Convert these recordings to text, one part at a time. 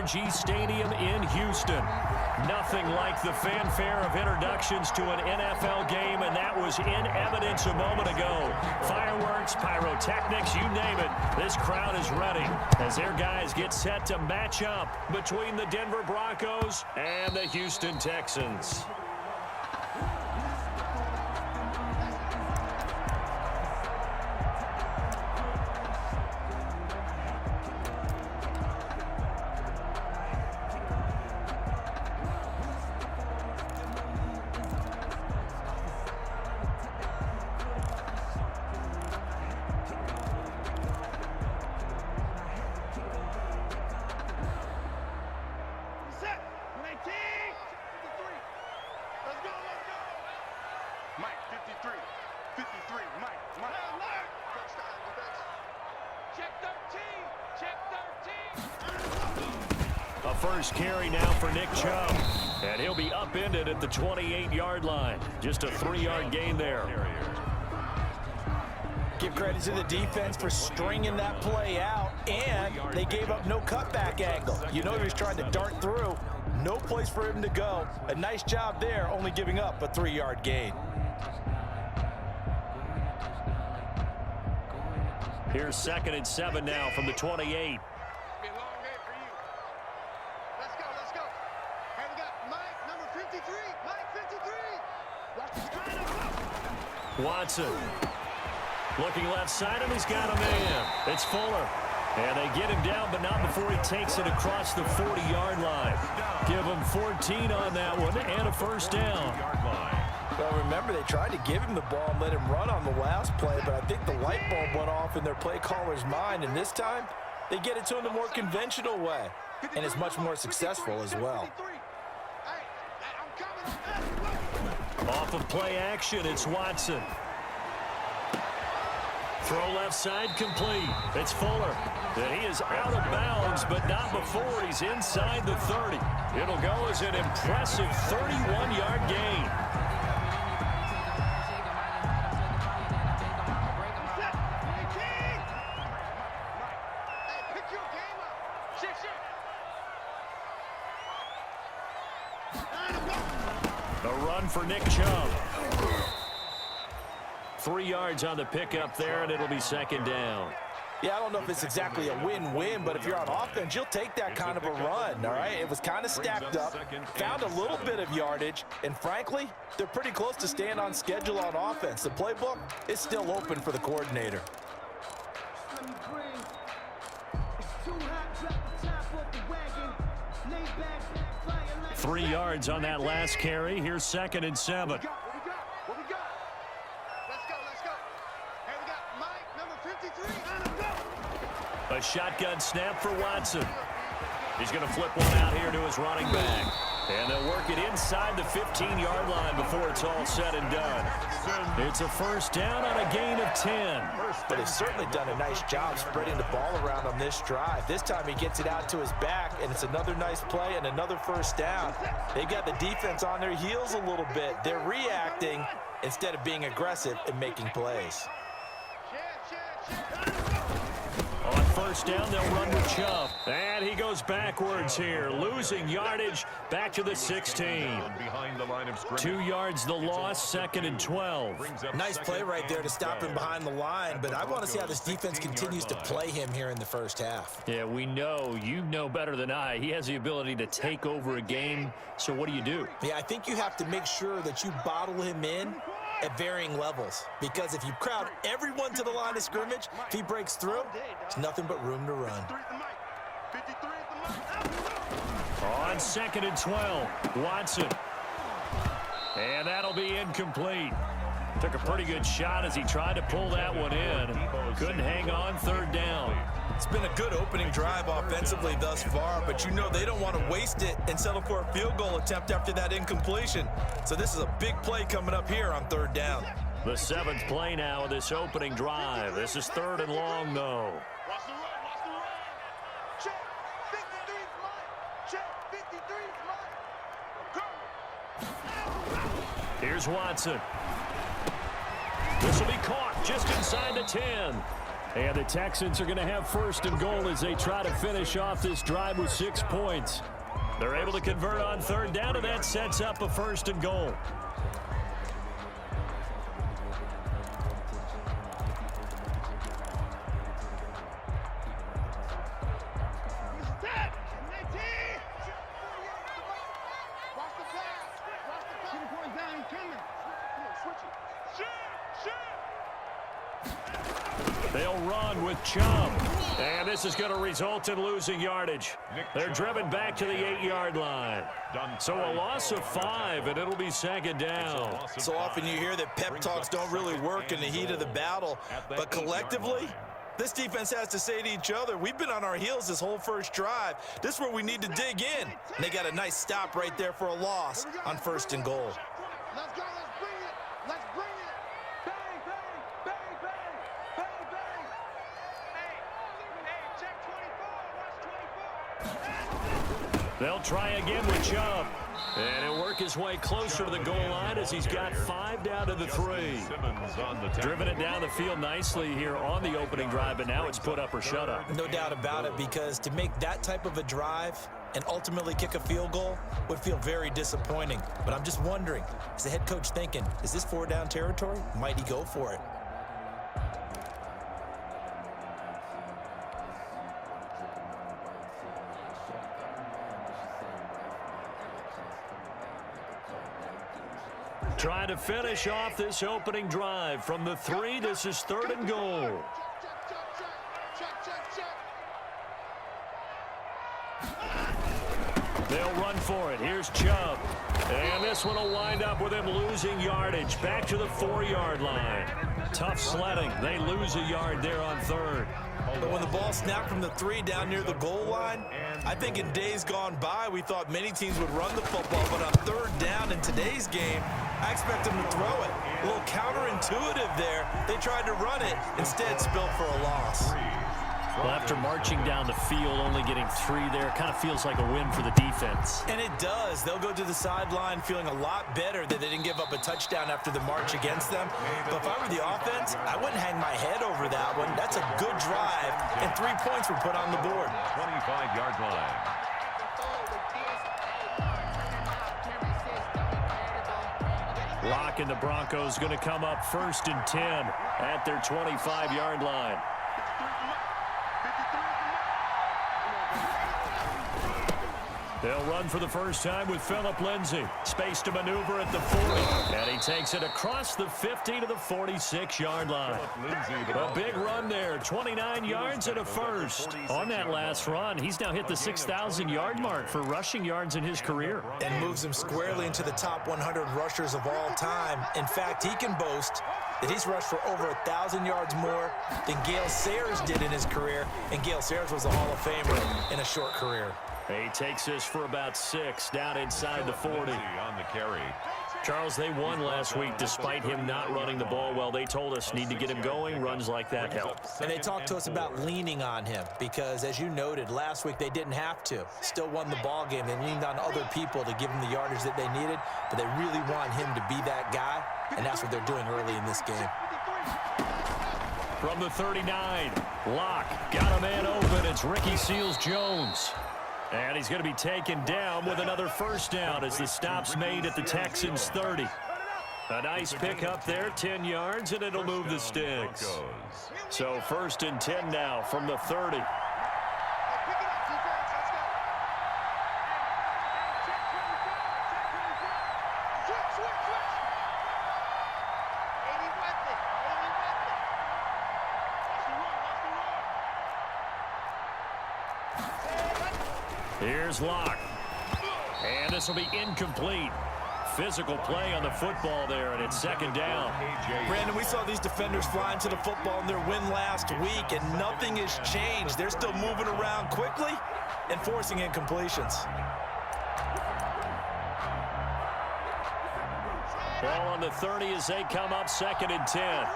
AT&T Stadium in Houston. Nothing like the fanfare of introductions to an NFL game, and that was in evidence a moment ago. Fireworks, pyrotechnics, you name it. This crowd is ready as their guys get set to match up between the Denver Broncos and the Houston Texans. A first carry now for Nick Chubb, and he'll be upended at the 28-yard line. Just a 3-yard gain there. Give credit to the defense for stringing that play out, and they gave up no cutback angle. You know he was trying to dart through. No place for him to go. A nice job there, only giving up a 3-yard gain. Here's 2nd and 7 now from the 28. Watson looking left side, and he's got a man. It's Fuller. And they get him down, but not before he takes it across the 40-yard line. Give him 14 on that one and a first down. Well, remember, they tried to give him the ball and let him run on the last play, but I think the light bulb went off in their play caller's mind, and this time they get it to him the more conventional way, and it's much more successful as well. Off of play action, it's Watson. Throw left side complete. It's Fuller. And he is out of bounds, but not before he's inside the 30. It'll go as an impressive 31-yard gain. A run for Nick Chubb. 3 yards on the pickup there, and it'll be 2nd down. Yeah, I don't know if it's exactly a win-win, but if you're on offense, you'll take that kind of a run, all right? It was kind of stacked up, found a little bit of yardage, and frankly, they're pretty close to staying on schedule on offense. The playbook is still open for the coordinator. 3 yards on that last carry. Here's 2nd and 7. A shotgun snap for Watson. He's going to flip one out here to his running back. And they'll work it inside the 15-yard line before it's all said and done. It's a first down on a gain of 10. But they've certainly done a nice job spreading the ball around on this drive. This time he gets it out to his back, and it's another nice play and another first down. They've got the defense on their heels a little bit. They're reacting instead of being aggressive and making plays. On first down, they'll run with Chubb. And he goes backwards here, losing yardage back to the 16. 2 yards the loss, 2nd and 12. Nice play right there to stop him behind the line, but I want to see how this defense continues to play him here in the first half. Yeah, we know, you know better than I, he has the ability to take over a game, so what do? Yeah, I think you have to make sure that you bottle him in at varying levels, because if you crowd everyone to the line of scrimmage, if he breaks through, there's nothing but room to run. On 2nd and 12, Watson. And that'll be incomplete. Took a pretty good shot as he tried to pull that one in. Couldn't hang on, 3rd down. It's been a good opening drive offensively thus far, but you know they don't want to waste it and settle for a field goal attempt after that incompletion. So this is a big play coming up here on 3rd down. The 7th play now of this opening drive. This is 3rd and long, though. Watch the run, watch the run. Check, 53's mine. Check, 53's mine. Go. Here's Watson. This will be caught just inside the 10. And the Texans are going to have first and goal as they try to finish off this drive with 6 points. They're able to convert on third down, and that sets up a first and goal. They'll run with Chubb. And this is going to result in losing yardage. They're driven back to the 8-yard line. So a loss of 5, and it'll be second down. So often you hear that pep talks don't really work in the heat of the battle. But collectively, this defense has to say to each other, we've been on our heels this whole first drive. This is where we need to dig in. And they got a nice stop right there for a loss on first and goal. Let's go, let's bring it. Let's bring it. Bang, bang, bang, bang, bang, bang. Hey, check 24. Watch 24. They'll try again with Chubb. And he'll work his way closer to the goal line as he's got 5 down to the 3. Driven it down the field nicely here on the opening drive, but now it's put up or shut up. No doubt about it, because to make that type of a drive and ultimately kick a field goal would feel very disappointing. But I'm just wondering, is the head coach thinking, is this 4-down territory? Might he go for it? Trying to finish off this opening drive from the 3. This is third and goal. They'll run for it. Here's Chubb. And this one will wind up with him losing yardage. Back to the 4-yard line. Tough sledding. They lose a yard there on third. But when the ball snapped from the 3 down near the goal line, I think in days gone by, we thought many teams would run the football. But on third down in today's game, I expect them to throw it. A little counterintuitive there. They tried to run it, instead spilled for a loss. Well, after marching down the field, only getting 3 there, kind of feels like a win for the defense. And it does. They'll go to the sideline feeling a lot better that they didn't give up a touchdown after the march against them. But if I were the offense, I wouldn't hang my head over that one. That's a good drive, and 3 points were put on the board. 25-yard line. Lock and the Broncos going to come up first and 10 at their 25-yard line. They'll run for the first time with Phillip Lindsay. Space to maneuver at the 40. And he takes it across the 50 to the 46-yard line. A big run there. 29 yards and a first. On that last run, he's now hit the 6,000-yard mark for rushing yards in his career. And moves him squarely into the top 100 rushers of all time. In fact, he can boast that he's rushed for over 1,000 yards more than Gale Sayers did in his career. And Gale Sayers was a Hall of Famer in a short career. He takes this for about 6 down inside the 40. On the carry. Charles, they won last week despite him not running the ball well. They told us need to get him going. Runs like that help. And they talked to us about leaning on him because, as you noted, last week they didn't have to. Still won the ball game. They leaned on other people to give them the yardage that they needed, but they really want him to be that guy, and that's what they're doing early in this game. From the 39, Locke got a man open. It's Ricky Seals-Jones. And he's going to be taken down with another first down as the stop's made at the Texans' 30. A nice pickup there, 10 yards, and it'll move the sticks. So first and 10 now from the 30. Here's Locke. And this will be incomplete. Physical play on the football there, and it's second down. Brandon, we saw these defenders flying to the football in their win last week, and nothing has changed. They're still moving around quickly and forcing incompletions. Ball on the 30 as they come up second and 10.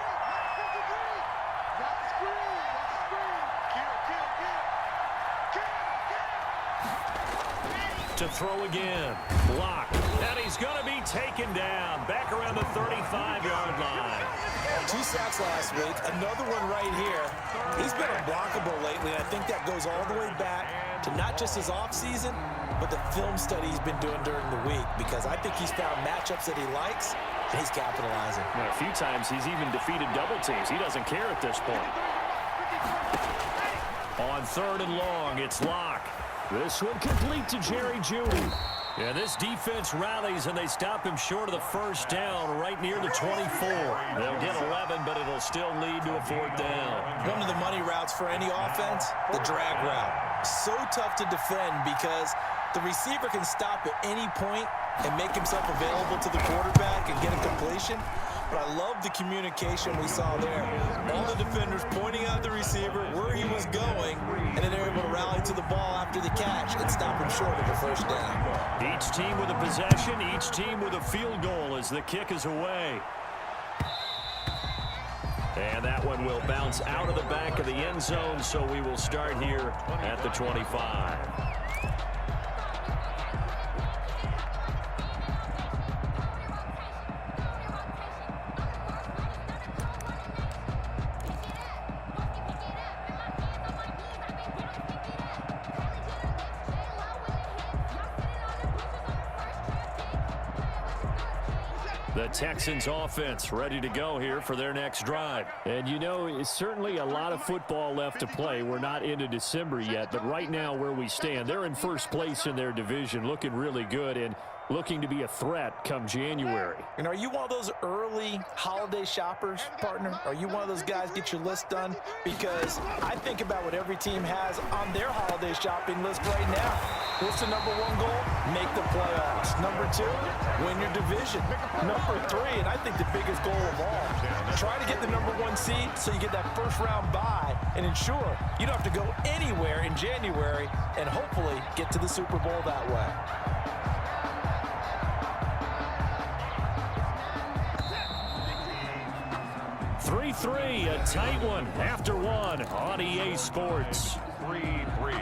To throw again. Block. And he's going to be taken down. Back around the 35-yard line. 2 sacks last week, another one right here. He's been unblockable lately, and I think that goes all the way back to not just his offseason, but the film study he's been doing during the week, because I think he's found matchups that he likes, and he's capitalizing. Well, a few times he's even defeated double teams. He doesn't care at this point. On 3rd and long, it's Locke. This one complete to Jerry Jeudy. Yeah, this defense rallies, and they stop him short of the first down right near the 24. They'll get 11, but it'll still lead to a 4th down. One of the money routes for any offense, the drag route. So tough to defend because the receiver can stop at any point and make himself available to the quarterback and get a completion. But I love the communication we saw there. All the defenders pointing out the receiver where he was going, and then they're able to rally to the ball after the catch and stop him short of the first down. Each team with a possession, each team with a field goal as the kick is away. And that one will bounce out of the back of the end zone, so we will start here at the 25. The Texans offense ready to go here for their next drive. And you know, it's certainly a lot of football left to play. We're not into December yet, but right now where we stand, they're in first place in their division, looking really good and looking to be a threat come January. And are you one of those early holiday shoppers, partner? Are you one of those guys get your list done? Because I think about what every team has on their holiday shopping list right now. What's the number 1 goal? Make the playoffs. Number 2, win your division. Number 3, and I think the biggest goal of all, try to get the number 1 seed so you get that first round bye and ensure you don't have to go anywhere in January and hopefully get to the Super Bowl that way. Three, a tight one after one on EA Sports. 3-3.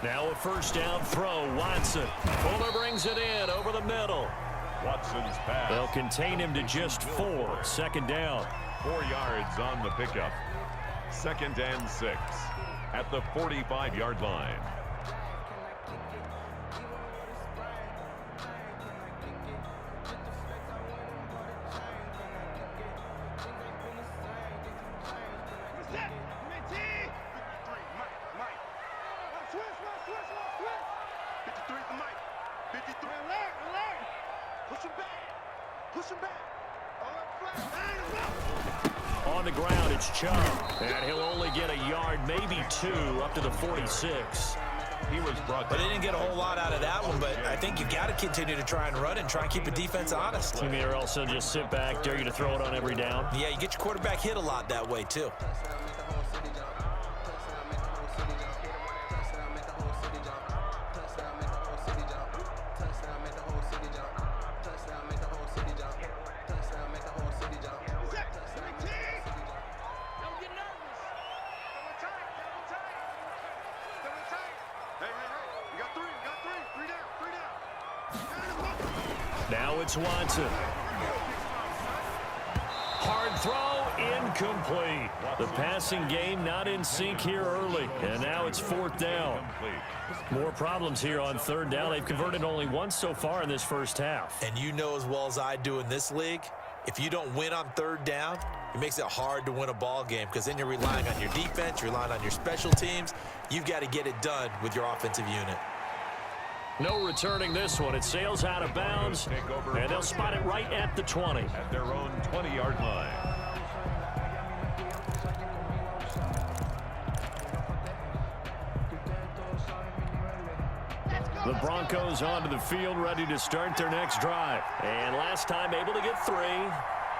Now a first down throw, Watson. Fuller brings it in over the middle. Watson's pass. They'll contain him to just 4. Second down. 4 yards on the pickup. 2nd and 6 at the 45-yard line. On the ground, it's Chubb. And he'll only get a yard, maybe 2, up to the 46. He was brought But they didn't get a whole lot out of that one, but I think you got to continue to try and run and try and keep the defense honest. You mean or else they'll just sit back, dare you to throw it on every down? Yeah, you get your quarterback hit a lot that way, too. Now it's Watson. Hard throw, incomplete. The passing game not in sync here early, and now it's 4th down. More problems here on 3rd down. They've converted only once so far in this first half. And you know as well as I do in this league, if you don't win on 3rd down, it makes it hard to win a ball game because then you're relying on your defense, you're relying on your special teams. You've got to get it done with your offensive unit. No returning this one. It sails out of bounds, and they'll spot it right at the 20. At their own 20-yard line. The Broncos onto the field, ready to start their next drive. And last time able to get 3.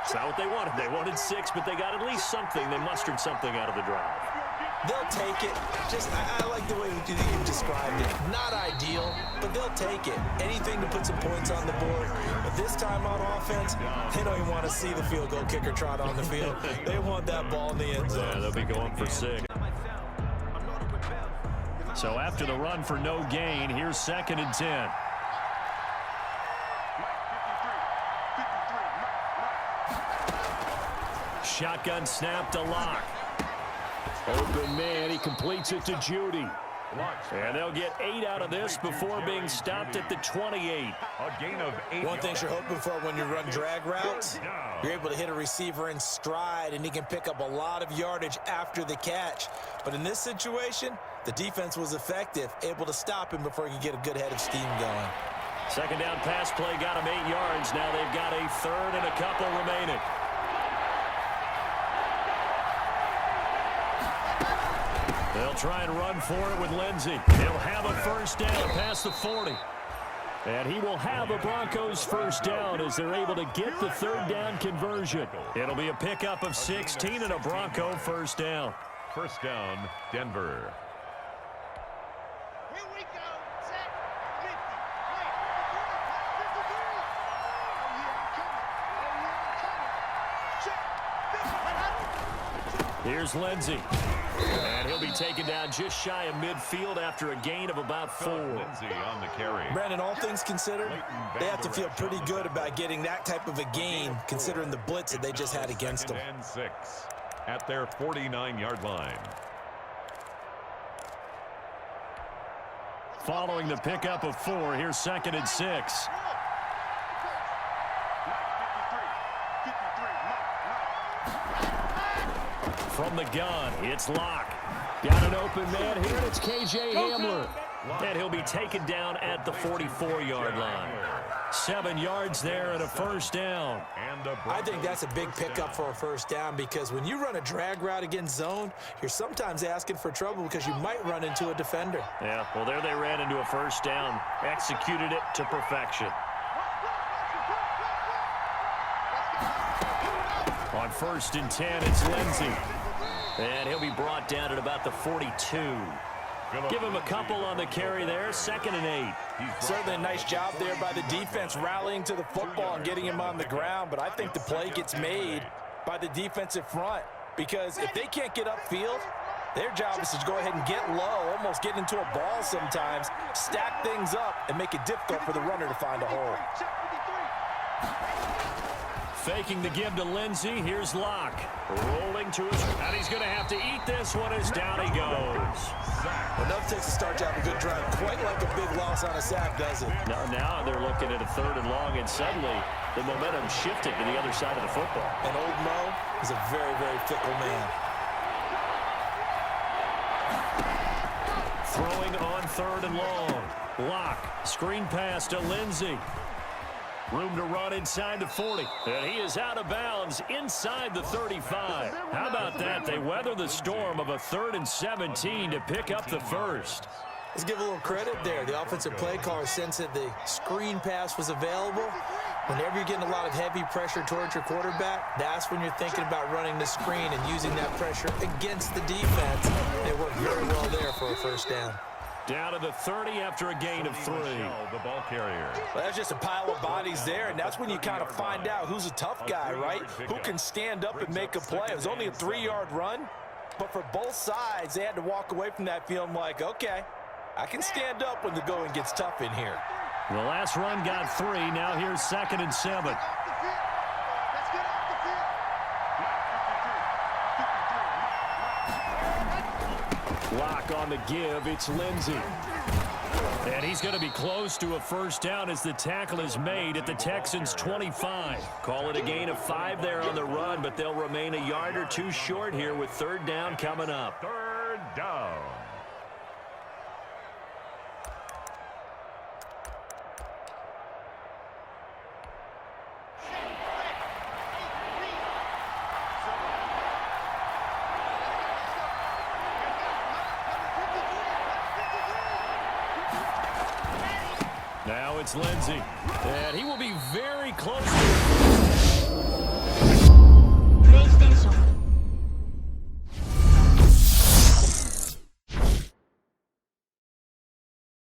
It's not what they wanted. They wanted 6, but they got at least something. They mustered something out of the drive. They'll take it. I like the way you described it. Not ideal, but they'll take it. Anything to put some points on the board. But this time on offense, they don't even want to see the field goal kicker trot on the field. They want that ball in the end zone. Yeah, they'll be going for 6. So after the run for no gain, here's 2nd and 10. Shotgun snap to Locke. Open man, he completes it to Judy. And they'll get 8 out of this before being stopped at the 28. A gain of 8. One thing you're hoping for when you run drag routes, you're able to hit a receiver in stride, and he can pick up a lot of yardage after the catch. But in this situation, the defense was effective, able to stop him before he could get a good head of steam going. 2nd down pass play got him 8 yards. Now they've got a 3rd and a couple remaining. They'll try and run for it with Lindsey. He'll have a 1st down past the 40. And he will have a Broncos 1st down as they're able to get the 3rd down conversion. It'll be a pickup of 16 and a Bronco 1st down. 1st down, Denver. Here we go. Set. 50. Wait. 53. Oh, yeah, I'm coming. Check. 50. Here's Lindsey. And he'll be taken down just shy of midfield after a gain of about 4. Lindsey on the carry. Brandon, all things considered, they have to feel pretty good about getting that type of a gain, considering the blitz that they just had against them. 2nd and 6 at their 49-yard line. Following the pickup of 4, here's 2nd and 6. From the gun, it's Locke. Got an open man here, and it's KJ Hamler. And he'll be taken down at the 44-yard line. 7 yards there and a 1st down. I think that's a big pickup for a 1st down because when you run a drag route against zone, you're sometimes asking for trouble because you might run into a defender. Yeah, well, there they ran into a 1st down. Executed it to perfection. On 1st and 10, it's Lindsey. And he'll be brought down at about the 42. Give him a couple on the carry there. 2nd and 8. Certainly a nice job there by the defense rallying to the football and getting him on the ground. But I think the play gets made by the defensive front because if they can't get upfield, their job is to go ahead and get low, almost get into a ball sometimes, stack things up, and make it difficult for the runner to find a hole. Faking the give to Lindsey. Here's Locke. Rolling to his... And he's going to have to eat this one as down he goes. Enough takes to start to have a good drive. Quite like a big loss on a sack, does it? Now they're looking at a 3rd and long, and suddenly the momentum shifted to the other side of the football. And old Mo is a very, very fickle man. Throwing on 3rd and long. Locke. Screen pass to Lindsey. Room to run inside the 40. And he is out of bounds inside the 35. How about that? They weather the storm of a 3rd and 17 to pick up the 1st. Let's give a little credit there. The offensive play caller sensed that the screen pass was available. Whenever you're getting a lot of heavy pressure towards your quarterback, that's when you're thinking about running the screen and using that pressure against the defense. It worked very well there for a 1st down. Down to the 30 after a gain of 3. The ball carrier. Well, that's just a pile of bodies there, and that's when you kind of find out who's a tough guy, right? Who can stand up and make a play. It was only a 3-yard run, but for both sides, they had to walk away from that feeling like, okay, I can stand up when the going gets tough in here. The last run got 3. Now here's 2nd and 7. Locke on the give. It's Lindsey. And he's going to be close to a 1st down as the tackle is made at the Texans' 25. Call it a gain of 5 there on the run, but they'll remain a yard or 2 short here with 3rd down coming up. 3rd down. Now it's Lindsey, and he will be very close to